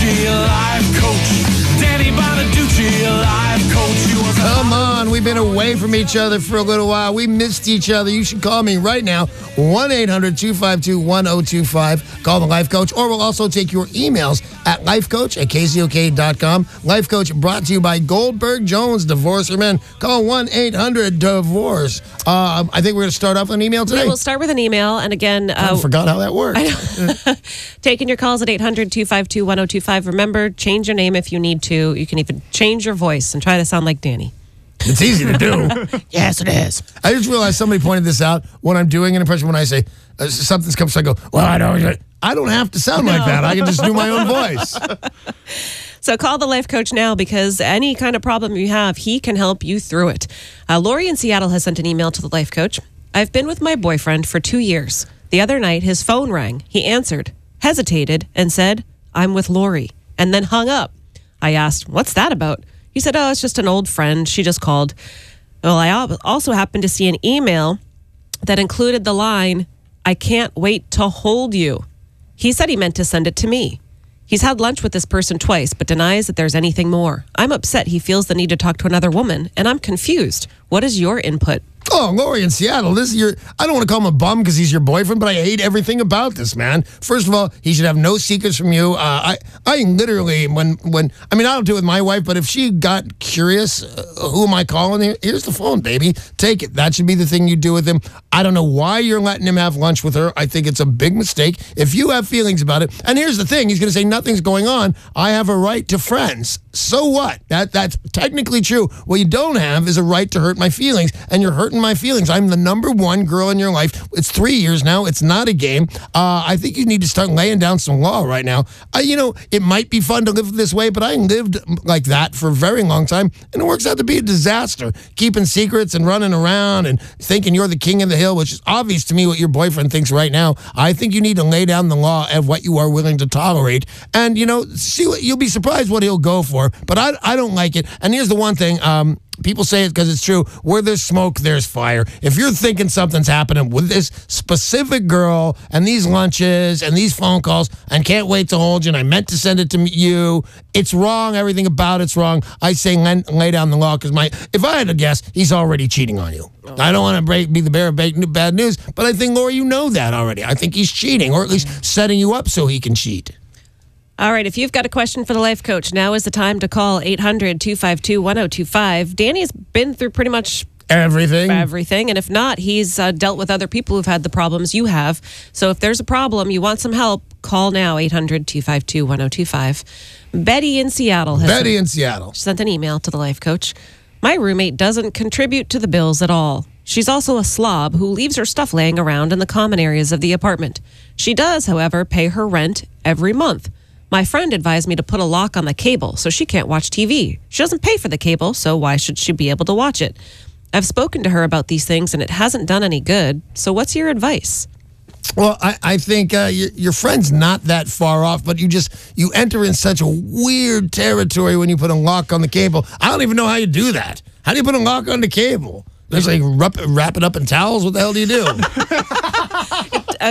Bonaducci, life coach. Danny Bonaducci, life coach. Come on, we've been away from each other for a little while. We missed each other. You should call me right now, 1-800-252-1025. Call the Life Coach, or we'll also take your emails at lifecoach@kzok.com. Life Coach brought to you by Goldberg Jones, Divorce for Men. Call 1-800-DIVORCE. I think we're going to start off with an email today. We'll start with an email, and again... I forgot how that worked. Taking your calls at 800-252-1025. Remember, change your name if you need to. You can even change your voice and try to sound like Danny. It's easy to do. Yes, it is. I just realized somebody pointed this out when I'm doing an impression. When I say something's coming, so I go, well, I don't have to sound like that. I can just do my own voice. So call the Life Coach now, because any kind of problem you have, he can help you through it. Lori in Seattle has sent an email to the Life Coach. I've been with my boyfriend for 2 years. The other night, his phone rang. He answered, hesitated, and said, I'm with Lori, and then hung up. I asked, what's that about? He said, oh, it's just an old friend. She just called. Well, I also happened to see an email that included the line, I can't wait to hold you. He said he meant to send it to me. He's had lunch with this person twice, but denies that there's anything more. I'm upset he feels the need to talk to another woman, and I'm confused. What is your input? Oh, Lori in Seattle, this is your... I don't want to call him a bum because he's your boyfriend, but I hate everything about this, man. First of all, he should have no secrets from you. I literally, when I mean, I don't do it with my wife, but if she got curious, who am I calling? Here's the phone, baby. Take it. That should be the thing you do with him. I don't know why you're letting him have lunch with her. I think it's a big mistake. If you have feelings about it, and here's the thing, he's going to say nothing's going on. I have a right to friends. So what? That's technically true. What you don't have is a right to hurt my feelings, and you're hurting my feelings. I'm the number one girl in your life. It's 3 years now. It's not a game. I think you need to start laying down some law right now. It might be fun to live this way, but I lived like that for a very long time, and it works out to be a disaster. Keeping secrets and running around and thinking you're the king of the hill, which is obvious to me what your boyfriend thinks right now. I think you need to lay down the law of what you are willing to tolerate, and see what you'll be surprised what he'll go for. But I don't like it. And here's the one thing. People say it because it's true. Where there's smoke, there's fire. If you're thinking something's happening with this specific girl and these lunches and these phone calls and can't wait to hold you and I meant to send it to you, it's wrong. Everything about it's wrong. I say lay down the law, because if I had to guess, he's already cheating on you. I don't want to be the bearer of bad news, but I think, Laura, you know that already. I think he's cheating, or at least setting you up so he can cheat. All right, if you've got a question for the Life Coach, now is the time to call 800-252-1025. Danny's been through pretty much everything, and if not, he's dealt with other people who've had the problems you have. So if there's a problem, you want some help, call now, 800-252-1025. Betty in Seattle has sent an email to the Life Coach. My roommate doesn't contribute to the bills at all. She's also a slob who leaves her stuff laying around in the common areas of the apartment. She does, however, pay her rent every month. My friend advised me to put a lock on the cable so she can't watch TV. She doesn't pay for the cable, so why should she be able to watch it? I've spoken to her about these things, and it hasn't done any good. So what's your advice? Well, I think your friend's not that far off, but you enter in such a weird territory when you put a lock on the cable. I don't even know how you do that. How do you put a lock on the cable? There's wrap it up in towels? What the hell do you do?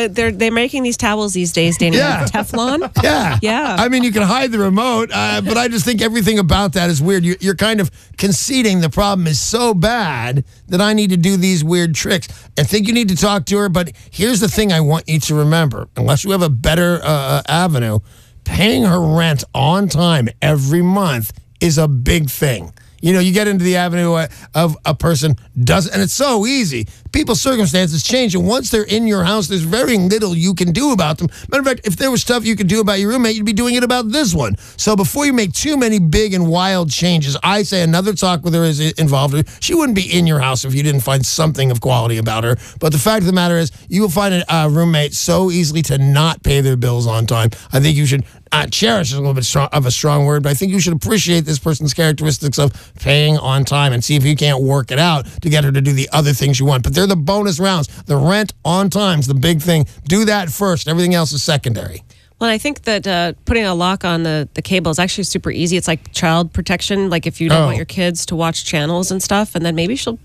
They're making these towels these days, Danny. Yeah. Teflon? Yeah. I mean, you can hide the remote, but I just think everything about that is weird. You're kind of conceding the problem is so bad that I need to do these weird tricks. I think you need to talk to her, but here's the thing I want you to remember. Unless you have a better avenue, paying her rent on time every month is a big thing. You get into the avenue of a person doesn't, and it's so easy. People's circumstances change, and once they're in your house, there's very little you can do about them. Matter of fact, if there was stuff you could do about your roommate, you'd be doing it about this one. So before you make too many big and wild changes, I say another talk with her is involved. She wouldn't be in your house if you didn't find something of quality about her. But the fact of the matter is, you will find a roommate so easily to not pay their bills on time. I think you should cherish is a little bit of a strong word, but I think you should appreciate this person's characteristics of paying on time and see if you can't work it out to get her to do the other things you want. But they're the bonus rounds. The rent on time is the big thing. Do that first. Everything else is secondary. Well, I think that putting a lock on the cable is actually super easy. It's like child protection. Like if you don't want your kids to watch channels and stuff, and then maybe she'll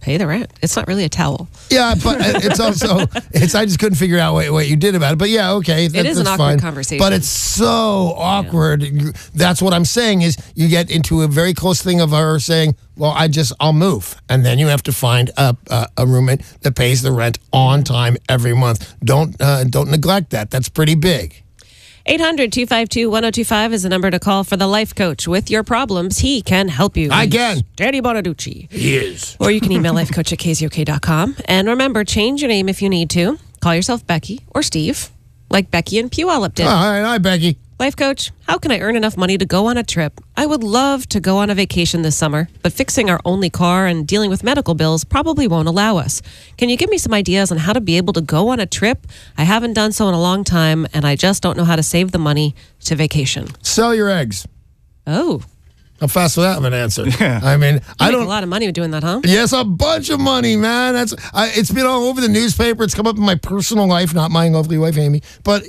Pay the rent. It's not really a towel. Yeah, but it's also I just couldn't figure out what you did about it. But yeah, okay, It is an that's awkward fine. conversation. But it's so awkward. That's what I'm saying is you get into a very close thing of her saying, "Well, I'll move," and then you have to find a roommate that pays the rent on time every month. Don't neglect that. That's pretty big. 800-252-1025 is the number to call for the life coach. With your problems, he can help you. I can. Danny Bonaducci. He is. Or you can email lifecoach@kzok.com. And remember, change your name if you need to. Call yourself Becky or Steve, like Becky and Puyallup did. All right, hi, Becky. Life coach, how can I earn enough money to go on a trip? I would love to go on a vacation this summer, but fixing our only car and dealing with medical bills probably won't allow us. Can you give me some ideas on how to be able to go on a trip? I haven't done so in a long time, and I just don't know how to save the money to vacation. Sell your eggs. Oh, How fast would that have an answer? Yeah. I mean, I you make don't. a lot of money with doing that, huh? Yes, a bunch of money, man. It's been all over the newspaper. It's come up in my personal life, not my lovely wife, Amy. But,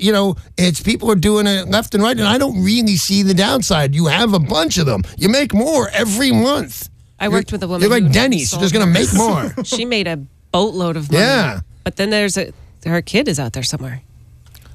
it's people are doing it left and right, and I don't really see the downside. You have a bunch of them. You make more every month. I worked with a woman. You're like who Denny's. You're sold just going to make hers. more. She made a boatload of money. Yeah. But then her kid is out there somewhere.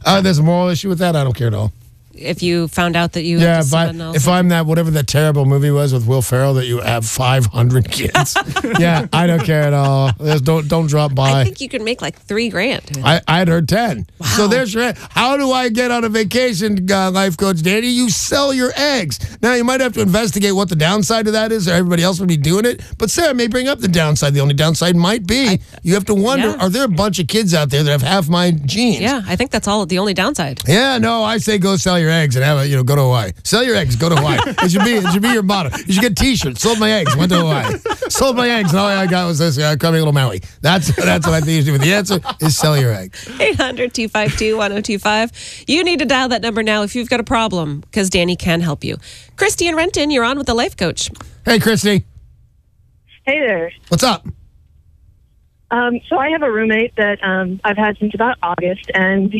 There's a moral issue with that. I don't care at all. If you found out that you Yeah, had someone else. if I'm that, whatever that terrible movie was with Will Ferrell that you have 500 kids. Yeah, I don't care at all. Don't drop by. I think you could make like $3,000. I'd heard 10. Wow. So there's your. How do I get on a vacation, life coach Danny? You sell your eggs. Now you might have to investigate what the downside of that is, or everybody else would be doing it. But Sarah may bring up the downside. The only downside might be you have to wonder: Yeah. are there a bunch of kids out there that have half my genes? Yeah, I think that's the only downside. Yeah, no, I say go sell your eggs and have a, go to Hawaii. Sell your eggs, go to Hawaii. It should be your motto. You should get T-shirts. Sold my eggs, went to Hawaii. Sold my eggs, and all I got was this crummy little Maui. That's what I think you should do. But the answer is sell your eggs. 800-252-1025. You need to dial that number now if you've got a problem, because Danny can help you. Christy and Renton, you're on with the life coach. Hey, Christy. Hey there. What's up? So I have a roommate that I've had since about August, and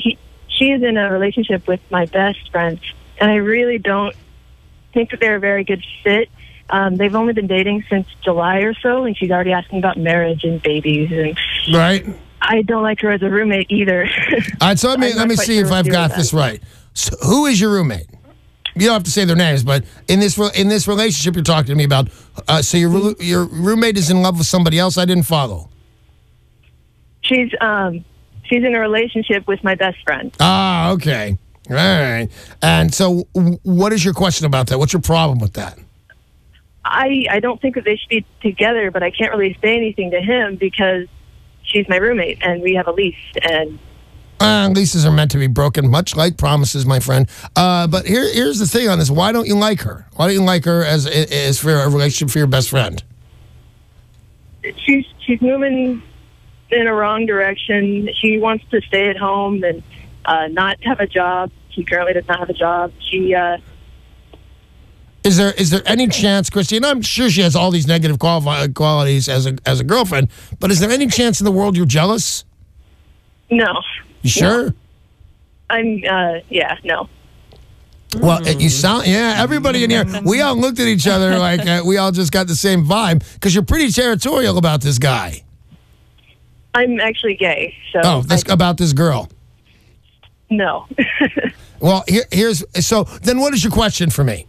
she is in a relationship with my best friend, and I really don't think that they're a very good fit. They've only been dating since July or so, and she's already asking about marriage and babies, and Right. I don't like her as a roommate either. All right, so let me I'm not see quite if sure I've what to do got with this that. right. So who is your roommate? You don't have to say their names, but in this relationship you're talking to me about, so your roommate is in love with somebody else. I didn't follow. She's in a relationship with my best friend. Ah, okay. All right. And so what is your question about that? What's your problem with that? I don't think that they should be together, but I can't really say anything to him because she's my roommate and we have a lease. And Leases are meant to be broken, much like promises, my friend. But here's the thing on this. Why don't you like her? Why don't you like her as for a relationship for your best friend? she's moving in a wrong direction. She wants to stay at home and not have a job. She currently does not have a job. She Is there any chance, Christy, and I'm sure she has all these negative qualities as a girlfriend, but is there any chance in the world you're jealous? no. You sure? I'm no. Well, you sound, everybody in here, we all looked at each other like we all just got the same vibe because you're pretty territorial about this guy. I'm actually gay, so About this girl. no. Well, so then what is your question for me?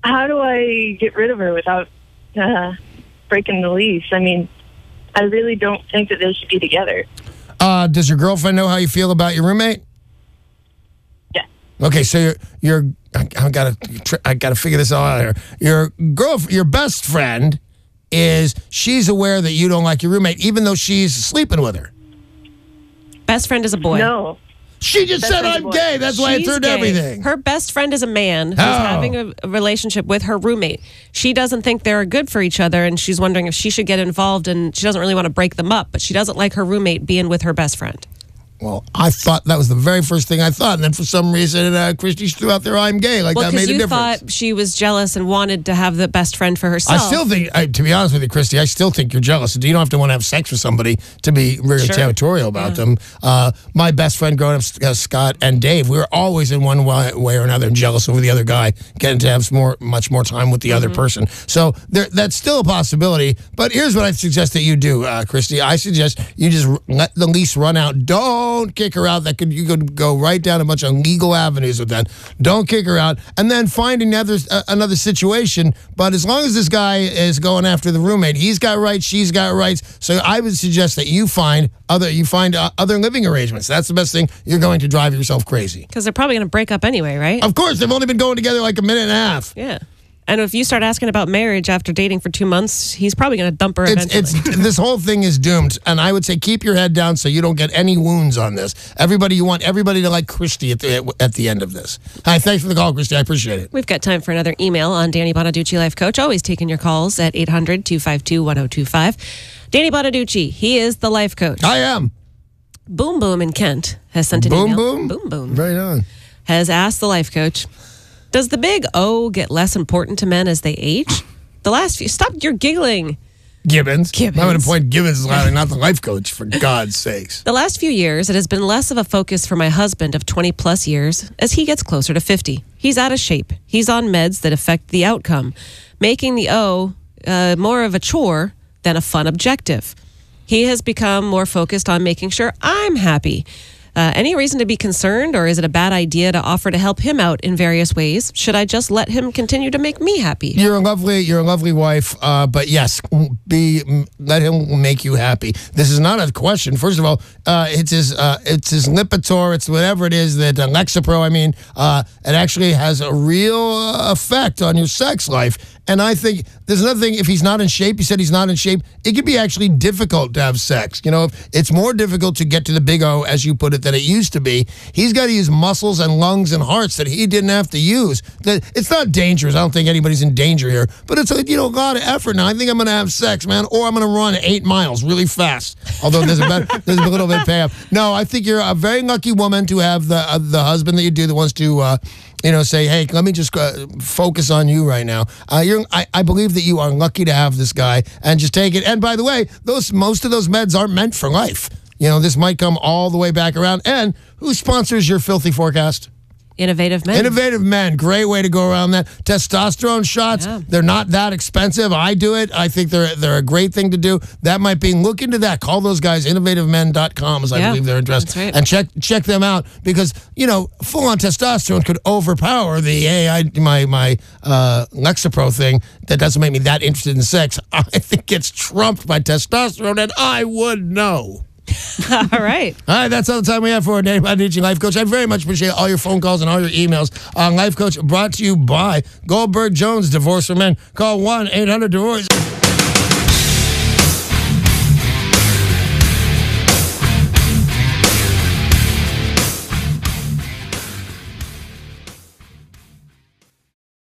How do I get rid of her without breaking the lease? I mean, I really don't think that they should be together. Does your girlfriend know how you feel about your roommate? Yeah. Okay, so I gotta figure this all out here. Your best friend she's aware that you don't like your roommate, even though she's sleeping with her. Best friend is a boy. No. She just Best said friend's I'm a boy. gay. That's why I She's turned gay. everything. Her best friend is a man who's Oh. having a relationship with her roommate. She doesn't think they're good for each other, and she's wondering if she should get involved, and she doesn't really want to break them up, but she doesn't like her roommate being with her best friend. Well, I thought that was the very first thing I thought. And then for some reason, Christy threw out there, I'm gay. Like, Well, that made because a you difference. thought she was jealous and wanted to have the best friend for herself. I still think, to be honest with you, Christy, I still think you're jealous. You don't have to want to have sex with somebody to be really Sure. territorial about them. My best friend growing up, Scott and Dave, we were always in one way or another jealous over the other guy, getting to have much more time with the other person. So that's still a possibility. But here's what I suggest that you do, Christy. I suggest you just let the lease run out. Don't kick her out. You could go right down a bunch of legal avenues with that. Don't kick her out, and then find another situation. But as long as this guy is going after the roommate, he's got rights, she's got rights. So I would suggest that you find other living arrangements. That's the best thing. You're going to drive yourself crazy. Because they're probably going to break up anyway, right? Of course, they've only been going together like a minute and a half. Yeah. And if you start asking about marriage after dating for 2 months, he's probably going to dump her eventually. This whole thing is doomed, and I would say keep your head down so you don't get any wounds on this. You want everybody to like Christy at the end of this. Hi, thanks for the call, Christy. I appreciate it. We've got time for another email on Danny Bonaducci, Life Coach. Always taking your calls at 800-252-1025. Danny Bonaducci, he is the Life Coach. I am. Boom Boom in Kent has sent an Boom email. Boom? Boom Boom. Right on. Has asked the Life Coach, does the big O get less important to men as they age? Stop your giggling. Gibbons. Gibbons. I'm going to point Gibbons is loud, not the Life Coach, for God's sakes. The last few years, it has been less of a focus for my husband of 20 plus years as he gets closer to 50. He's out of shape. He's on meds that affect the outcome, making the O more of a chore than a fun objective. He has become more focused on making sure I'm happy. Any reason to be concerned, or is it a bad idea to offer to help him out in various ways? Should I just let him continue to make me happy? You're a lovely wife, but yes, let him make you happy. This is not a question. First of all, it's his Lipitor, it's whatever it is that Lexapro. I mean, it actually has a real effect on your sex life. And I think there's another thing. If he's not in shape, you said he's not in shape, it can be actually difficult to have sex. You know, it's more difficult to get to the big O, as you put it, than it used to be. He's got to use muscles and lungs and hearts that he didn't have to use. It's not dangerous. I don't think anybody's in danger here. But it's a lot of effort. Now, I think I'm going to have sex, man, or I'm going to run 8 miles really fast. Although there's a little bit of payoff. No, I think you're a very lucky woman to have the husband that you do that wants to say, hey, let me just focus on you right now. I believe that you are lucky to have this guy, and just take it. And by the way, most of those meds aren't meant for life. This might come all the way back around. And who sponsors your filthy forecast? Innovative Men. Innovative Men. Great way to go around that. Testosterone shots, They're not that expensive. I do it. I think they're a great thing to do. That might be, look into that. Call those guys, innovativemen.com is I believe their address. That's right. And check them out, because, full-on testosterone could overpower the, my Lexapro thing that doesn't make me that interested in sex. I think gets trumped by testosterone, and I would know. All right. All right, that's all the time we have for Danny Bonaducci, Life Coach. I very much appreciate all your phone calls and all your emails on Life Coach, brought to you by Goldberg Jones, Divorce for Men. Call 1-800-DIVORCE.